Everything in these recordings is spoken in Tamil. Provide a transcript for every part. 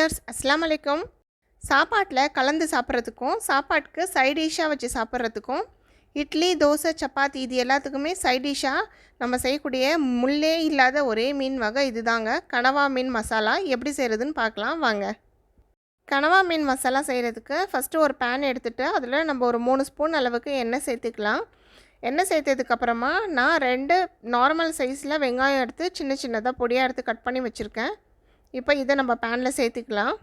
வியர்ஸ் அஸ்ஸலாமு அலைக்கும். சாப்பாட்டில் கலந்து சாப்பிட்றதுக்கும் சாப்பாட்டுக்கு சைட் டிஷ்ஷாக வச்சு சாப்பிட்றதுக்கும் இட்லி, தோசை, சப்பாத்தி இது எல்லாத்துக்குமே சைட் டிஷ்ஷாக நம்ம செய்யக்கூடிய முள்ளே இல்லாத ஒரே மீன் வகை இது தாங்க. கனவா மீன் மசாலா எப்படி செய்கிறதுன்னு பார்க்கலாம் வாங்க. கனவா மீன் மசாலா செய்கிறதுக்கு ஃபஸ்ட்டு ஒரு பேன் எடுத்துகிட்டு அதில் நம்ம ஒரு 3 ஸ்பூன் அளவுக்கு எண்ணெய் சேர்த்துக்கலாம். எண்ணெய் சேர்த்ததுக்கப்புறமா நான் 2 நார்மல் சைஸில் வெங்காயம் எடுத்து சின்ன சின்னதாக பொடியாக எடுத்து கட் பண்ணி வச்சுருக்கேன். இப்போ இதை நம்ம பேனில் சேர்த்துக்கலாம்.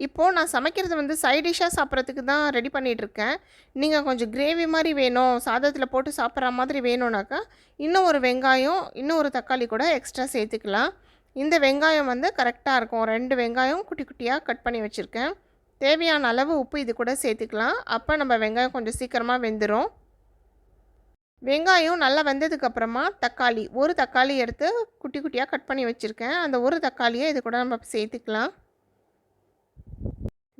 இப்போது நான் சமைக்கிறது சைட் டிஷ்ஷாக சாப்பிட்றதுக்கு தான் ரெடி பண்ணிகிட்ருக்கேன். நீங்கள் கொஞ்சம் கிரேவி மாதிரி வேணும், சாதத்தில் போட்டு சாப்பிட்ற மாதிரி வேணும்னாக்கா இன்னும் ஒரு வெங்காயம், இன்னும் ஒரு தக்காளி கூட எக்ஸ்ட்ரா சேர்த்துக்கலாம். இந்த வெங்காயம் கரெக்டாக இருக்கும். 2 வெங்காயம் குட்டி குட்டியாக கட் பண்ணி வச்சுருக்கேன். தேவையான அளவு உப்பு இது கூட சேர்த்துக்கலாம். அப்போ நம்ம வெங்காயம் கொஞ்சம் சீக்கிரமாக வெந்துடும். வெங்காயம் நல்லா வெந்ததுக்கப்புறமா தக்காளி, ஒரு தக்காளி எடுத்து குட்டி குட்டியாக கட் பண்ணி வச்சுருக்கேன். அந்த ஒரு தக்காளியை இது கூட நம்ம சேர்த்துக்கலாம்.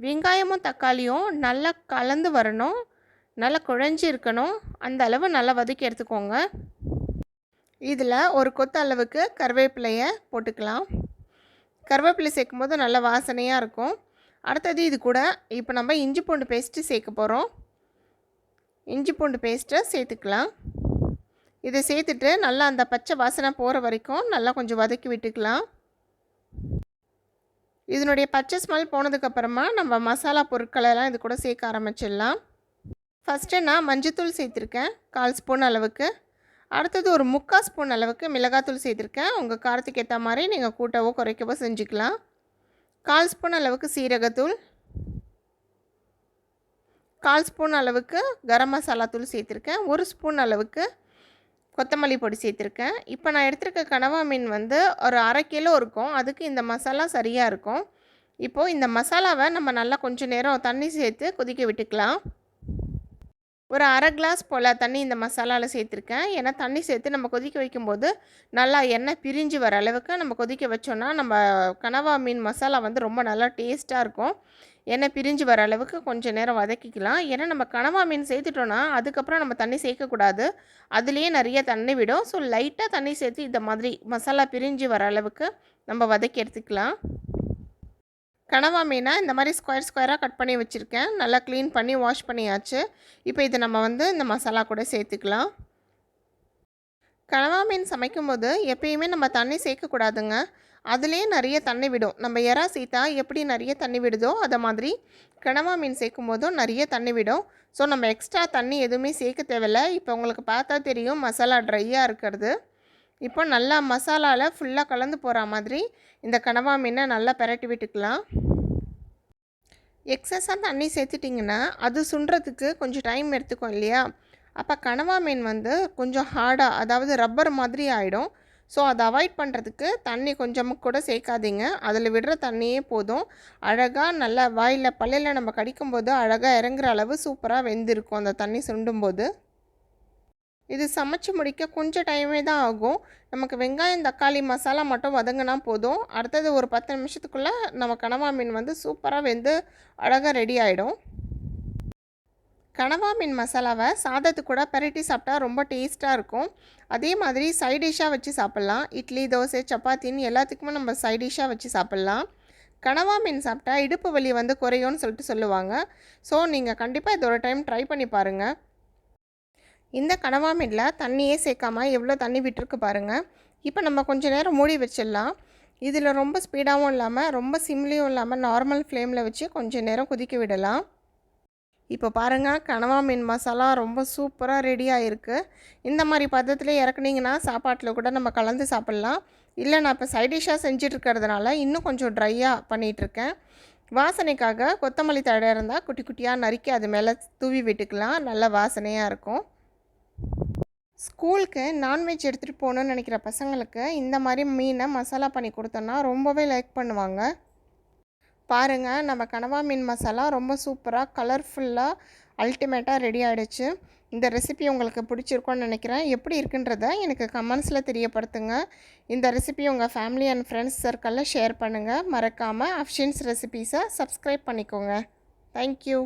வெங்காயமும் தக்காளியும் நல்லா கலந்து வரணும், நல்லா குழஞ்சி இருக்கணும். அந்த அளவு நல்லா வதக்கி எடுத்துக்கோங்க. இதில் ஒரு கொத்து அளவுக்கு கருவேப்பிலையை போட்டுக்கலாம். கருவேப்பிலை சேர்க்கும் போது நல்ல வாசனையாக இருக்கும். அடுத்தது இது கூட இப்போ நம்ம இஞ்சி பூண்டு பேஸ்ட்டு சேர்க்க போகிறோம். இஞ்சி பூண்டு பேஸ்ட்டை சேர்த்துக்கலாம். இதை சேர்த்துட்டு நல்லா அந்த பச்சை வாசனை போகிற வரைக்கும் நல்லா கொஞ்சம் வதக்கி விட்டுக்கலாம். இதனுடைய பச்சை ஸ்மெல் போனதுக்கப்புறமா நம்ம மசாலா பொருட்களெல்லாம் இது கூட சேர்க்க ஆரம்பிச்சிடலாம். ஃபஸ்ட்டு நான் மஞ்சத்தூள் சேர்த்துருக்கேன் 1/4 ஸ்பூன் அளவுக்கு. அடுத்தது ஒரு 3/4 ஸ்பூன் அளவுக்கு மிளகாத்தூள் சேர்த்துருக்கேன். உங்கள் காரத்துக்கு ஏற்ற மாதிரி நீங்கள் கூட்டவோ குறைக்கவோ செஞ்சுக்கலாம். 1/4 ஸ்பூன் அளவுக்கு சீரகத்தூள், 1/4 ஸ்பூன் அளவுக்கு கரம் மசாலா தூள் சேர்த்துருக்கேன். 1 ஸ்பூன் அளவுக்கு கொத்தமல்லி பொடி சேர்த்துருக்கேன். இப்போ நான் எடுத்துருக்க கனவா மீன் ஒரு 1/2 கிலோ இருக்கும். அதுக்கு இந்த மசாலா சரியாக இருக்கும். இப்போது இந்த மசாலாவை நம்ம நல்லா கொஞ்சம் நேரம் தண்ணி சேர்த்து கொதிக்க விட்டுக்கலாம். ஒரு 1/2 கிளாஸ் போல் தண்ணி இந்த மசாலாவில் சேர்த்துருக்கேன். ஏன்னா தண்ணி சேர்த்து நம்ம கொதிக்க வைக்கும்போது நல்லா எண்ணெய் பிரிஞ்சு வர அளவுக்கு நம்ம கொதிக்க வச்சோன்னா நம்ம கனவா மீன் மசாலா ரொம்ப நல்லா டேஸ்ட்டாக இருக்கும். எண்ணெய் பிரிஞ்சு வர அளவுக்கு கொஞ்சம் நேரம் வதக்கிக்கலாம். ஏன்னா நம்ம கனவா மீன் சேர்த்துட்டோன்னா அதுக்கப்புறம் நம்ம தண்ணி சேர்க்கக்கூடாது, அதுலேயே நிறைய தண்ணி விடும். ஸோ லைட்டாக தண்ணி சேர்த்து இந்த மாதிரி மசாலா பிரிஞ்சு வர அளவுக்கு நம்ம வதக்கி எடுத்துக்கலாம். கனவா மீனை இந்த மாதிரி ஸ்கொயர் ஸ்கொயராக கட் பண்ணி வச்சுருக்கேன். நல்லா க்ளீன் பண்ணி வாஷ் பண்ணியாச்சு. இப்போ இதை நம்ம இந்த மசாலா கூட சேர்த்துக்கலாம். கனவா மீன் சமைக்கும்போது எப்பயுமே நம்ம தண்ணி சேர்க்கக்கூடாதுங்க. அதுலேயே நிறைய தண்ணி விடும். நம்ம எறா சீத்தா எப்படி நிறைய தண்ணி விடுதோ அதை மாதிரி கனவா மீன் சேர்க்கும் போதும் நிறைய தண்ணி விடும். ஸோ நம்ம எக்ஸ்ட்ரா தண்ணி எதுவுமே சேர்க்க தேவையில்லை. இப்போ உங்களுக்கு பார்த்தா தெரியும் மசாலா ட்ரையாக இருக்கிறது. இப்போ நல்லா மசாலாவில் ஃபுல்லாக கலந்து போகிற மாதிரி இந்த கனவா மீனை நல்லா பெரட்டி விட்டுக்கலாம். எக்ஸஸாக தண்ணி சேர்த்துட்டிங்கன்னா அது சுண்டுறதுக்கு கொஞ்சம் டைம் எடுத்துக்கும் இல்லையா? அப்போ கனவா மீன் கொஞ்சம் ஹார்டாக, அதாவது ரப்பர் மாதிரி ஆகிடும். ஸோ அதை அவாய்ட் பண்ணுறதுக்கு தண்ணி கொஞ்சமும் கூட சேர்க்காதீங்க. அதில் விடுற தண்ணியே போதும். அழகாக நல்லா வாயில் பல்லில் நம்ம கடிக்கும்போது அழகாக இறங்குற அளவு சூப்பராக வெந்திருக்கும் அந்த தண்ணி சுண்டும்போது. இது சமைச்சு முடிக்க கொஞ்சம் டைமே தான் ஆகும். நமக்கு வெங்காயம், தக்காளி, மசாலா மட்டும் வதங்கினா போதும். அடுத்தது ஒரு 10 நிமிஷத்துக்குள்ளே நம்ம கனவா மீன் சூப்பராக வெந்து அழகாக ரெடி ஆகிடும். கனவா மீன் மசாலாவை சாதத்து கூட பெரட்டி சாப்பிட்டா ரொம்ப டேஸ்ட்டாக இருக்கும். அதே மாதிரி சைட் டிஷ்ஷாக வச்சு சாப்பிட்லாம். இட்லி, தோசை, சப்பாத்தின்னு எல்லாத்துக்குமே நம்ம சைட் டிஷ்ஷாக வச்சு சாப்பிட்லாம். கனவா மீன் சாப்பிட்டா இடுப்பு வலி குறையும்னு சொல்லுவாங்க. ஸோ நீங்கள் கண்டிப்பாக இது ஒரு டைம் ட்ரை பண்ணி பாருங்கள். இந்த கனவா மீனில் தண்ணியே சேர்க்காமல் எவ்வளோ தண்ணி விட்டுருக்கு பாருங்கள். இப்போ நம்ம கொஞ்சம் நேரம் மூடி வச்சிடலாம். இதில் ரொம்ப ஸ்பீடாகவும் இல்லாமல் ரொம்ப சிம்லியும் இல்லாமல் நார்மல் ஃப்ளேமில் வச்சு கொஞ்சம் நேரம் கொதிக்க விடலாம். இப்போ பாருங்கள், கனவா மீன் மசாலா ரொம்ப சூப்பராக ரெடி ஆகிருக்கு. இந்த மாதிரி பதத்தில் இறக்குனிங்கன்னா சாப்பாட்டில் கூட நம்ம கலந்து சாப்பிட்லாம். இல்லை நான் இப்போ சைட் டிஷ்ஷாக செஞ்சிட்ருக்கிறதுனால இன்னும் கொஞ்சம் ட்ரையாக பண்ணிகிட்ருக்கேன். வாசனைக்காக கொத்தமல்லி தழை இருந்தால் குட்டி குட்டியாக நறுக்கி அது மேலே தூவி விட்டுக்கலாம். நல்ல வாசனையாக இருக்கும். ஸ்கூலுக்கு நான்வெஜ் எடுத்துகிட்டு போகணுன்னு நினைக்கிற பசங்களுக்கு இந்த மாதிரி மீனை மசாலா பண்ணி கொடுத்தோன்னா ரொம்பவே லைக் பண்ணுவாங்க. பாருங்கள், நம்ம கனவா மீன் மசாலா ரொம்ப சூப்பராக கலர்ஃபுல்லாக அல்டிமேட்டாக ரெடி ஆகிடுச்சு. இந்த ரெசிபி உங்களுக்கு பிடிச்சிருக்கோன்னு நினைக்கிறேன். எப்படி இருக்குன்றதை எனக்கு கமெண்ட்ஸில் தெரியப்படுத்துங்க. இந்த ரெசிபி உங்கள் ஃபேமிலி அண்ட் ஃப்ரெண்ட்ஸ் சர்க்கிளில் ஷேர் பண்ணுங்கள். மறக்காமல் அஃப்ஷின்ஸ் ரெசிபீஸை சப்ஸ்கிரைப் பண்ணிக்கோங்க. தேங்க்யூ.